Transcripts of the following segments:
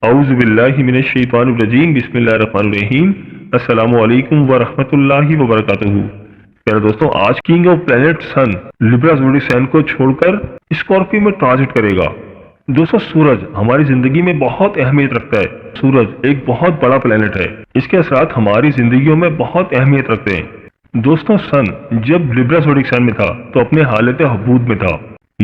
اعوذ باللہ من الشیطان الرجیم بسم اللہ الرحمن الرحیم السلام علیکم ورحمۃ اللہ وبرکاتہ۔ پیارے دوستوں، آج king of planet sun Libra zodiac sign کو چھوڑ کر اسکارپیو میں ٹرانزٹ کرے گا۔ دوستوں، سورج ہماری زندگی میں بہت اہمیت رکھتا ہے۔ سورج ایک بہت بڑا پلانٹ ہے، اس کے اثرات ہماری زندگیوں میں بہت اہمیت رکھتے ہیں۔ دوستوں، سن جب لبرا زوڈک سائن میں تھا تو اپنے حالت حبود میں تھا،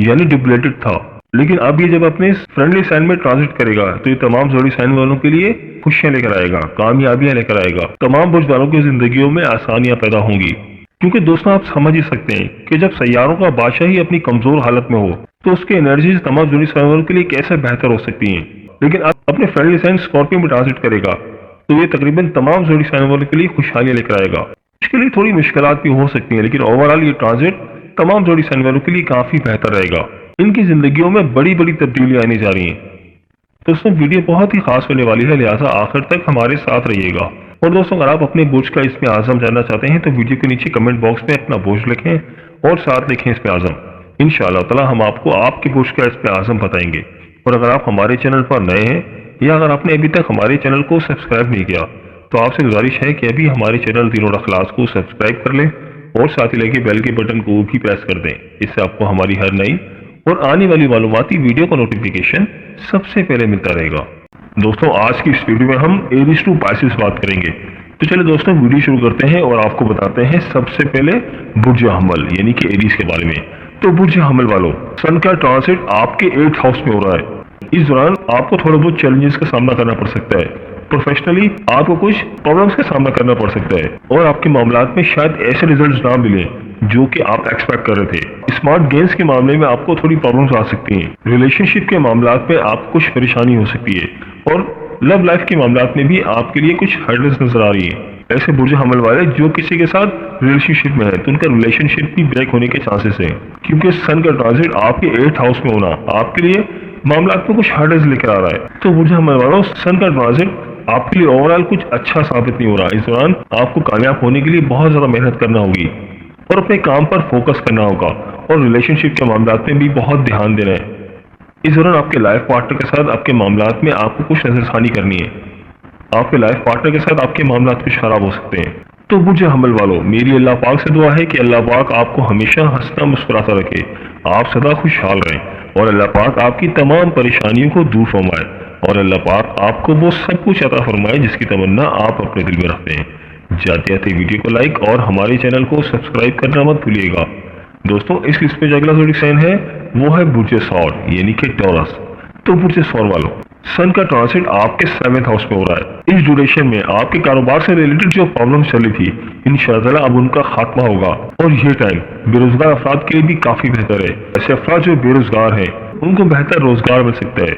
یعنی ڈپلیٹڈ تھا، لیکن اب یہ جب اپنے فرینڈلی سائن میں ٹرانزٹ کرے گا تو یہ تمام زوڈک سائن والوں کے لیے خوشیاں لے کر آئے گا، کامیابیاں لے کر آئے گا، تمام برج والوں کی زندگیوں میں آسانیاں پیدا ہوں گی۔ کیونکہ دوستوں، آپ سمجھ ہی سکتے ہیں کہ جب سیاروں کا بادشاہ ہی اپنی کمزور حالت میں ہو تو اس کی انرجیز تمام زوڈک سائن والوں کے لیے کیسے بہتر ہو سکتی ہیں۔ لیکن اب اپنے فرینڈلی سائن اسکارپیو میں ٹرانزٹ کرے گا تو یہ تقریباً تمام زوڈک سائن والوں کے لیے خوشحالیاں لے کر آئے گا۔ اس کے لیے تھوڑی مشکلات بھی ہو سکتی ہیں، لیکن اوورآل یہ ٹرانزٹ تمام زوڈک سائن والوں کے لیے کافی بہتر رہے گا۔ ان کی زندگیوں میں بڑی بڑی تبدیلیاں آنے جا رہی ہیں۔ دوستوں، ویڈیو بہت ہی خاص ہونے والی ہے، لہٰذا آخر تک ہمارے ساتھ رہیے گا۔ اور دوستوں، اگر آپ اپنے برج کا اسم اعظم جاننا چاہتے ہیں تو ویڈیو کے نیچے کمنٹ باکس میں اپنا برج لکھیں اور ساتھ لکھیں اسم اعظم۔ انشاءاللہ تعالی ہم آپ کو آپ کے برج کا اسم اعظم بتائیں گے۔ اور اگر آپ ہمارے چینل پر نئے ہیں یا اگر آپ نے ابھی تک ہمارے چینل کو سبسکرائب نہیں کیا تو آپ سے گزارش ہے کہ ابھی ہمارے چینل دین اور اخلاص کو سبسکرائب کر لیں اور ساتھ ہی لگے بیل کے بٹن کو بھی پریس کر دیں۔ اس سے آپ کو ہماری ہر نئی اور آنے والی معلوماتی ویڈیو کا نوٹیفیکیشن سب سے پہلے ملتا رہے گا۔ دوستوں، آج کی اس ویڈیو میں ہم ایریز ٹو پائسس بات کریں گے۔ تو چلے دوستوں، ویڈیو شروع کرتے ہیں اور آپ کو بتاتے ہیں سب سے پہلے برج حمل یعنی کہ ایریز کے بارے میں۔ تو برج حمل والوں، سن کا ٹرانزٹ آپ کے 8th ہاؤس میں ہو رہا ہے۔ اس دوران آپ کو تھوڑا بہت چیلنجز کا سامنا کرنا پڑ سکتا ہے۔ پروفیشنلی آپ کو کچھ پرابلمس کا سامنا کرنا پڑ سکتا ہے اور آپ کے معاملات میں شاید ایسے ریزلٹس نہ ملیں جو کہ آپ ایکسپیکٹ کر رہے تھے۔ اسمارٹ گینز کے معاملے میں آپ کو تھوڑی پرابلمس آ سکتی ہیں۔ ریلیشن شپ کے معاملات میں آپ کو کچھ پریشانی ہو سکتی ہے اور لو لائف کے معاملات میں بھی آپ کے لیے کچھ ہرڈلز نظر آ رہی ہیں۔ ایسے برج حمل والے جو کسی کے ساتھ ریلیشن شپ میں ہے تو ان کا ریلیشن شپ بھی بریک ہونے کے چانسز ہیں، کیونکہ سن کا ٹرانزٹ آپ کے 8th ہاؤس میں ہونا آپ کے لیے معاملات میں کچھ ہرڈلز لے کر آ رہا ہے۔ تو برج حمل والوں، سن کا ٹرانزٹ آپ کے لیے اوورآل کچھ اچھا ثابت نہیں ہو رہا۔ اس دوران آپ کو کامیاب ہونے کے لیے بہت زیادہ محنت کرنا ہوگی اور اپنے کام پر فوکس کرنا ہوگا اور ریلیشن شپ کے معاملات میں بھی بہت دھیان دینا ہے۔ اس دوران آپ کے لائف پارٹنر کے ساتھ آپ کے معاملات میں آپ کو کچھ نظر ثانی کرنی ہے۔ آپ کے لائف پارٹنر کے ساتھ آپ کے معاملات کچھ خراب ہو سکتے ہیں۔ تو برج حمل والوں، میری اللہ پاک سے دعا ہے کہ اللہ پاک آپ کو ہمیشہ ہنستا مسکراتا رکھے، آپ سدا خوشحال رہیں اور اللہ پاک آپ کی تمام پریشانیوں کو دور فرمائے اور اللہ پاک آپ کو وہ سب کچھ عطا فرمائے جس کی تمنا آپ اپنے دل میں رکھتے ہیں۔ جاتے جاتے ویڈیو کو لائک اور ہمارے چینل کو سبسکرائب کرنا مت بھولیے گا۔ دوستوں، اس لسٹ پہ جو اگلا زوڈک سائن ہے وہ ہے برج ثور یعنی کہ ٹورس۔ تو برج ثور والوں، سن کا ٹرانزٹ آپ کے 7th ہاؤس میں ہو رہا ہے۔ اس ڈیوریشن میں آپ کے کاروبار سے ریلیٹڈ جو پرابلمس چلی تھی انشاءاللہ اب ان کا خاتمہ ہوگا اور یہ ٹائم بے روزگار افراد کے لیے بھی کافی بہتر ہے۔ ایسے افراد جو بے روزگار ہیں ان کو بہتر روزگار مل سکتا ہے۔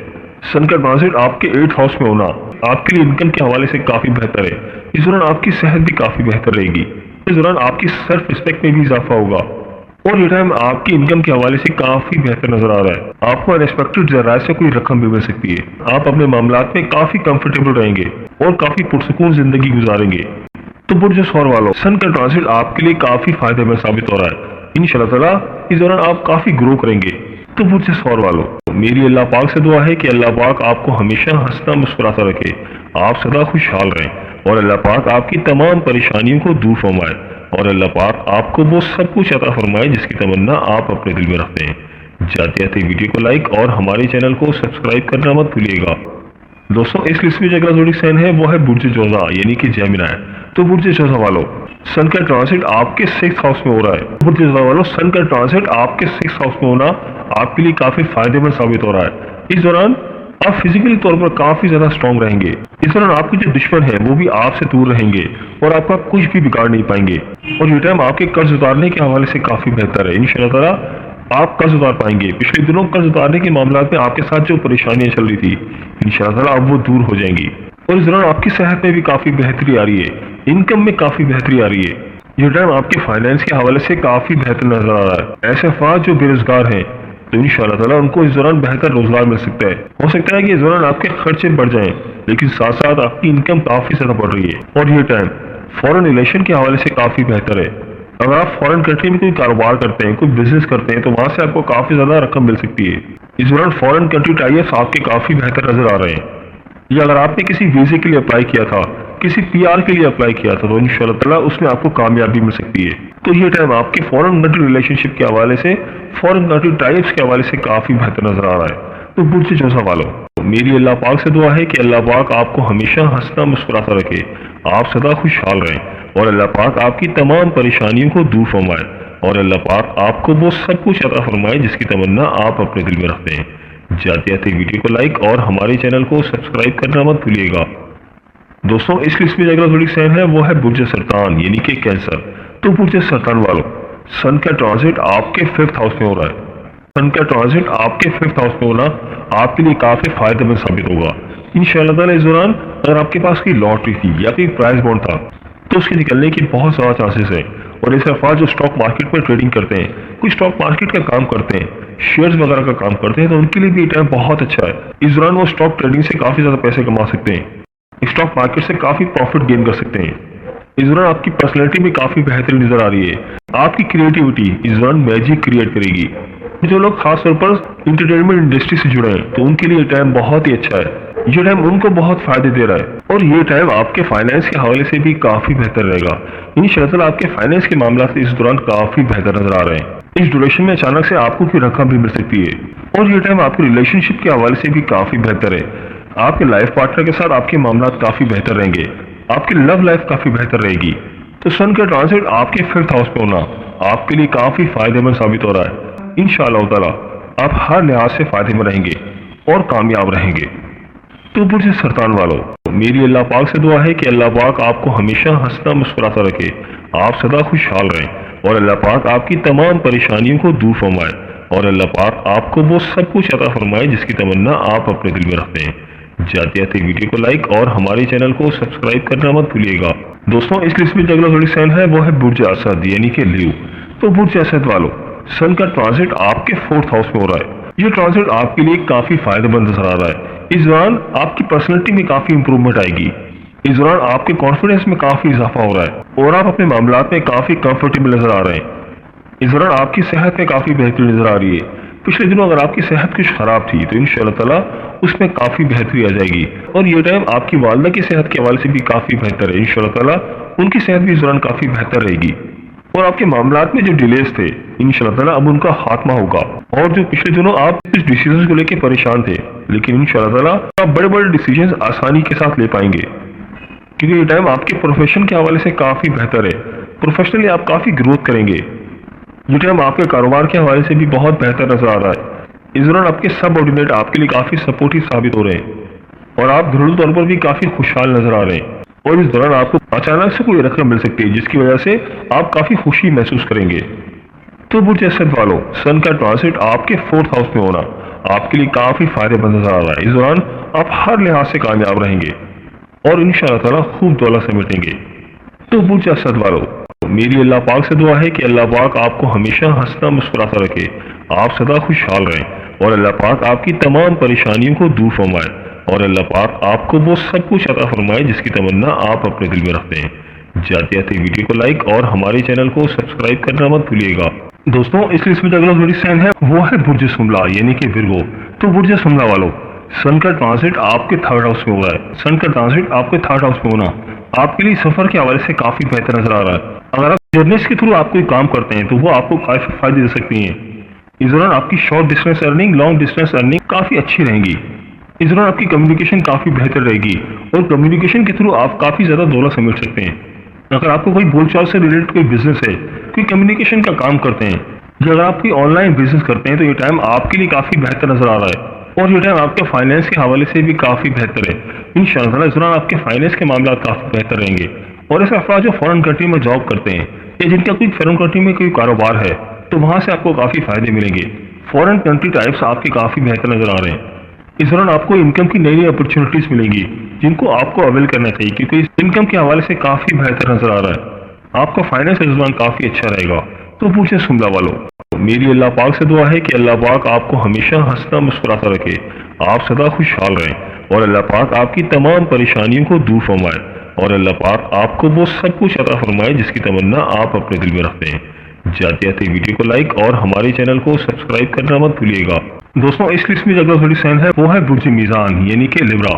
سن کا ٹرانزٹ آپ کے 8th ہاؤس میں ہونا آپ کے لیے انکم کے حوالے سے کافی بہتر ہے۔ اس دوران آپ کی صحت بھی کافی بہتر رہے گی۔ اس دوران آپ کی سیلف رسپیکٹ میں بھی اضافہ ہوگا اور یہ ٹائم آپ کی انکم کے حوالے سے کافی بہتر نظر آ رہا ہے۔ آپ کو انیکسپیکٹڈ ذرائع سے کوئی رقم بھی مل سکتی ہے۔ آپ اپنے معاملات میں کافی کمفرٹیبل رہیں گے اور کافی پرسکون زندگی گزاریں گے۔ تو برج ثور والوں، سن کا ٹرانزٹ آپ کے لیے کافی فائدہ مند ثابت ہو رہا ہے۔ انشاءاللہ تعالی اس دوران آپ کافی گرو کریں گے۔ تو برج ثور والوں، میری اللہ پاک سے دعا ہے کہ اللہ پاک آپ کو ہمیشہ ہنستا مسکراتا رکھے، آپ سدا خوشحال رہیں اور اللہ پاک آپ کی تمام پریشانیوں کو دور فرمائے اور اللہ پاک آپ کو وہ سب کچھ عطا فرمائے جس کی تمنا آپ اپنے دل میں رکھتے ہیں۔ جاتے جاتے ویڈیو کو لائک اور ہمارے چینل کو سبسکرائب کرنا مت بھولیے گا۔ دوستوں، اس لسٹ میں جو اگلا زوڈک سائن ہے وہ ہے برج جوزا یعنی کہ جیمنی۔ تو برج جوزا والوں، سن کا ٹرانزٹ آپ کے 6th ہاؤس میں ہو رہا ہے۔ برج جوزا والوں، سن کا ٹرانزٹ آپ کے 6th ہاؤس میں ہونا آپ کے لیے کافی فائدہ مند ثابت ہو رہا ہے۔ اس دوران آپ فزیکلی طور پر کافی زیادہ اسٹرانگ رہیں گے۔ اس دوران آپ کے جو دشمن ہیں وہ بھی آپ سے دور رہیں گے اور آپ کا کچھ بھی بگاڑ نہیں پائیں گے اور یہ ٹائم آپ کے قرض اتارنے کے حوالے سے کافی بہتر ہے۔ انشاءاللہ تعالی آپ قرض اتار پائیں گے۔ پچھلے دنوں قرض اتارنے کے معاملات میں آپ کے ساتھ جو پریشانیاں چل رہی تھی انشاءاللہ تعالی اب وہ دور ہو جائیں گی اور اس دوران آپ کی صحت میں بھی کافی بہتری آ رہی ہے، انکم میں کافی بہتری آ رہی ہے۔ یہ ٹائم آپ کے فائنینس کے حوالے سے کافی بہتر نظر آ رہا ہے۔ ایسے افراد جو بے روزگار ہیں تو انشاءاللہ تعالیٰ ان کو اس دوران بہتر روزگار مل سکتا ہے۔ ہو سکتا ہے کہ اس دوران آپ کے خرچے بڑھ جائیں لیکن ساتھ ساتھ آپ کی انکم کافی زیادہ بڑھ رہی ہے اور یہ ٹائم فورن ریلیشن کے حوالے سے کافی بہتر ہے۔ اگر آپ فورن کنٹری میں کوئی کاروبار کرتے ہیں، کوئی بزنس کرتے ہیں تو وہاں سے آپ کو کافی زیادہ رقم مل سکتی ہے۔ اس دوران فورن کنٹری ٹائیز آپ کے کافی بہتر نظر آ رہے ہیں۔ یا اگر آپ نے کسی ویزے کے لیے اپلائی کیا تھا، کسی PR کے لیے اپلائی کیا تھا، تو انشاءاللہ تعالیٰ اس میں آپ کو کامیابی مل سکتی ہے۔ تو یہ ٹائم آپ کے فورن کنٹری ریلیشن شپ کے حوالے سے، فورن کنٹری ٹائپس کے حوالے سے کافی بہتر نظر آ رہا ہے۔ تو برج جوزا والوں، میری اللہ پاک سے دعا ہے کہ اللہ پاک آپ کو ہمیشہ ہنستا مسکراتا رکھے، آپ سدا خوشحال رہیں، اور اللہ پاک آپ کی تمام پریشانیوں کو دور فرمائے، اور اللہ پاک آپ کو وہ سب کچھ عطا فرمائے جس کی تمنا آپ اپنے دل میں رکھتے ہیں۔ جاتے جاتے ویڈیو کو لائک اور ہمارے چینل کو سبسکرائب کرنا مت بھولیے گا۔ دوستوں، اس لسٹ میں جو اگلا بڑی سائن ہے وہ ہے برج سرطان یعنی کہ کینسر۔ تو برج سرطان والوں، سن کا ٹرانزٹ آپ کے 5th ہاؤس میں ہو رہا ہے۔ سن کا ٹرانزٹ آپ کے 5th ہاؤس میں ہونا آپ کے لیے کافی فائدہ مند ثابت ہوگا۔ انشاءاللہ تعالیٰ اس دوران اگر آپ کے پاس کوئی لاٹری تھی یا کوئی پرائز بانڈ تھا تو اس کے نکلنے کی بہت زیادہ چانسز ہیں، اور ایسے افراد جو اسٹاک مارکیٹ میں ٹریڈنگ کرتے ہیں، کوئی اسٹاک مارکیٹ کا کام کرتے ہیں، شیئرز وغیرہ کا کام کرتے ہیں، تو ان کے لیے بھی یہ ٹائم بہت اچھا ہے۔ اس دوران وہ اسٹاک ٹریڈنگ سے کافی زیادہ پیسے کما سکتے ہیں، اسٹاک مارکیٹ سے کافی پروفٹ گین کر سکتے ہیں۔ اس دوران آپ کی پرسنالٹی بھی کافی بہترین نظر آ رہی ہے، آپ کی کریٹیوٹی اس دوران میجک کریٹ کرے گی۔ جو لوگ خاص طور پر انٹرٹینمنٹ انڈسٹری سے جڑے ہیں تو ان کے لیے یہ ٹائم بہت ہی اچھا ہے، یہ ٹائم ان کو بہت فائدے دے رہا ہے، اور یہ ٹائم آپ کے فائنینس کے حوالے سے بھی کافی بہتر رہے گا۔ انشاءاللہ تعالیٰ آپ کے فائنینس کے معاملات اس دوران کافی بہتر نظر آ رہے ہیں۔ اس ڈیوریشن میں اچانک سے آپ کو کوئی رقم بھی مل سکتی ہے، اور یہ ٹائم آپ کی ریلیشن شپ کے حوالے سے بھی کافی بہتر ہے۔ آپ کے لائف پارٹنر کے ساتھ آپ کے معاملات کافی بہتر رہیں گے، آپ کی لو لائف کافی بہتر رہے گی۔ تو سن کا ٹرانزٹ آپ کے 5th ہاؤس میں ہونا آپ کے لیے کافی فائدہ مند ثابت ہو رہا ہے۔ انشاءاللہ تعالیٰ آپ ہر لحاظ سے فائدے میں رہیں گے اور کامیاب رہیں گے۔ تو برج سرطان والوں، میری اللہ پاک سے دعا ہے کہ اللہ پاک آپ کو ہمیشہ ہنستا مسکراتا رکھے، آپ سدا خوشحال رہیں، اور اللہ پاک آپ کی تمام پریشانیوں کو دور فرمائے، اور اللہ پاک آپ کو وہ سب کچھ عطا فرمائے جس کی تمنا آپ اپنے دل میں رکھتے ہیں۔ جاتے جاتے ویڈیو کو لائک اور ہمارے چینل کو سبسکرائب کرنا مت بھولیے گا۔ دوستوں، اس لسٹ میں جو اگلا بڑی سائن ہے وہ ہے برج اسد یعنی کہ لیو۔ تو برج اسد والوں، سن کا ٹرانزٹ آپ کے 4th ہاؤس میں ہو رہا ہے۔ یہ ٹرانزٹ آپ کے لیے کافی فائدہ مند نظر آ رہا ہے۔ اس دوران آپ کی پرسنالٹی میں کافی امپرومنٹ آئے گی، اس دوران آپ کے کانفیڈنس میں کافی اضافہ ہو رہا ہے، اور آپ اپنے معاملات میں کافی کمفرٹیبل نظر آ رہے ہیں۔ اس دوران آپ کی صحت میں کافی بہتری نظر آ رہی ہے۔ پچھلے دنوں اگر آپ کی صحت کچھ خراب تھی تو انشاءاللہ تعالیٰ اس میں کافی بہتری آ جائے گی، اور یہ ٹائم آپ کی والدہ کی صحت کے حوالے سے بھی کافی بہتر ہے۔ انشاءاللہ تعالیٰ ان کی صحت بھی اس دوران کافی بہتر رہے گی، اور آپ کے معاملات میں جو ڈیلیز تھے انشاءاللہ تعالیٰ اب ان کا خاتمہ ہوگا، اور جو پچھلے دنوں آپ کچھ ڈیسیژنز کو لے کے پریشان تھے لیکن انشاءاللہ تعالیٰ آپ بڑے بڑے ڈیسیژنز آسانی کے ساتھ لے پائیں گے، کیونکہ یہ ٹائم آپ کے پروفیشن کے حوالے سے کافی بہتر ہے۔ پروفیشنلی آپ کافی گروتھ کریں گے، یہ ٹائم آپ کے کاروبار کے حوالے سے بھی بہت بہتر نظر آ رہا ہے۔ اس دوران آپ کے سب آرڈینیٹ آپ کے لیے کافی سپورٹیو ثابت ہو رہے ہیں، اور آپ گھریلو طور پر بھی کافی خوشحال نظر آ رہے ہیں، اور اس دوران آپ کو اچانک سے کوئی رقم مل سکتی ہے جس کی وجہ سے آپ کافی خوشی محسوس کریں گے۔ تو برج اسد والوں، سن کا ٹرانزٹ آپ کے 4th ہاؤس میں ہونا آپ کے لیے کافی فائدہ مند نظر آ رہا ہے۔ اس دوران آپ ہر لحاظ سے کامیاب رہیں گے، اور انشاءاللہ تعالیٰ خوب دولت سمیٹیں گے۔ تو برج اسد والوں، میری اللہ پاک سے دعا ہے کہ اللہ پاک آپ کو ہمیشہ ہنستا مسکراتا رکھے، آپ سدا خوشحال رہیں، اور اللہ پاک آپ کی تمام پریشانیوں کو دور فرمائے، اور اللہ پاک آپ کو وہ سب کچھ عطا فرمائے جس کی تمنا آپ اپنے دل میں رکھتے ہیں۔ جاتے جاتے ویڈیو کو لائک اور ہمارے چینل کو سبسکرائب کرنا مت بھولیے گا۔ دوستوں، اس لسٹ میں جو اگلا بڑی سائن ہے وہ ہے برج سملا یعنی کہ ورگو۔ تو برج سملا والوں، سن کا ٹرانزٹ آپ کے 3rd ہاؤس میں ہو رہا ہے۔ سن کا ٹرانزٹ آپ کے 3rd ہاؤس میں ہونا آپ کے لیے سفر کے حوالے سے کافی بہتر نظر آ رہا ہے۔ اگر آپ جرنیز کے تھرو آپ کوئی کام کرتے ہیں تو وہ آپ کو کافی فائدے دے سکتی ہیں۔ اس دوران آپ کی short distance earning, long distance earning کافی اچھی رہیں گی۔ اس دوران آپ کی کمیونیکیشن کافی بہتر رہے گی، اور کمیونیکیشن کے تھرو آپ کافی زیادہ دولت سمیٹ سکتے ہیں۔ اگر آپ کو کوئی بول چال سے ریلیٹڈ کوئی بزنس ہے، کوئی کمیونیکیشن کا کام کرتے ہیں، یا اگر آپ کوئی آن لائن بزنس کرتے ہیں تو یہ ٹائم آپ کے لیے کافی بہتر نظر آ رہا ہے، اور یہ ٹائم آپ کے فائنینس کے حوالے سے بھی کافی بہتر ہے۔ انشاءاللہ تعالیٰ اس دوران آپ کے فائنینس کے معاملات کافی بہتر رہیں گے، اور ایسے افراد جو فورن کنٹری میں جاب کرتے ہیں یا جن کا کوئی فورن کنٹری میں کوئی کاروبار ہے تو وہاں سے آپ کو کافی فائدے ملیں گے۔ فورن کنٹری ٹائپس آپ کے کافی بہتر نظر آ رہے ہیں۔ اس دوران آپ کو انکم کی نئی نئی اپرچونیٹیز ملیں گی جن کو آپ کو اویل کرنا چاہیے، کیونکہ اس انکم کے حوالے سے کافی بہتر نظر آ رہا ہے۔ آپ کا فائنینس اس دوران کافی اچھا رہے گا۔ تو برج سملا والوں، میری اللہ پاک سے دعا ہے کہ اللہ پاک آپ کو ہمیشہ ہنستا مسکراتا رکھے، آپ سدا خوشحال رہیں، اور اللہ پاک آپ کی تمام پریشانیوں کو دور فرمائے، اور اللہ پاک آپ کو وہ سب کچھ عطا فرمائے جس کی تمنا آپ اپنے دل میں رکھتے ہیں۔ جاتے جاتے ویڈیو کو لائک اور ہمارے چینل کو سبسکرائب کرنا مت بھولیے گا۔ دوستوں، اس لسٹ میں جو اگلا بڑی سائن ہے وہ ہے برج میزان یعنی کہ لیبرا۔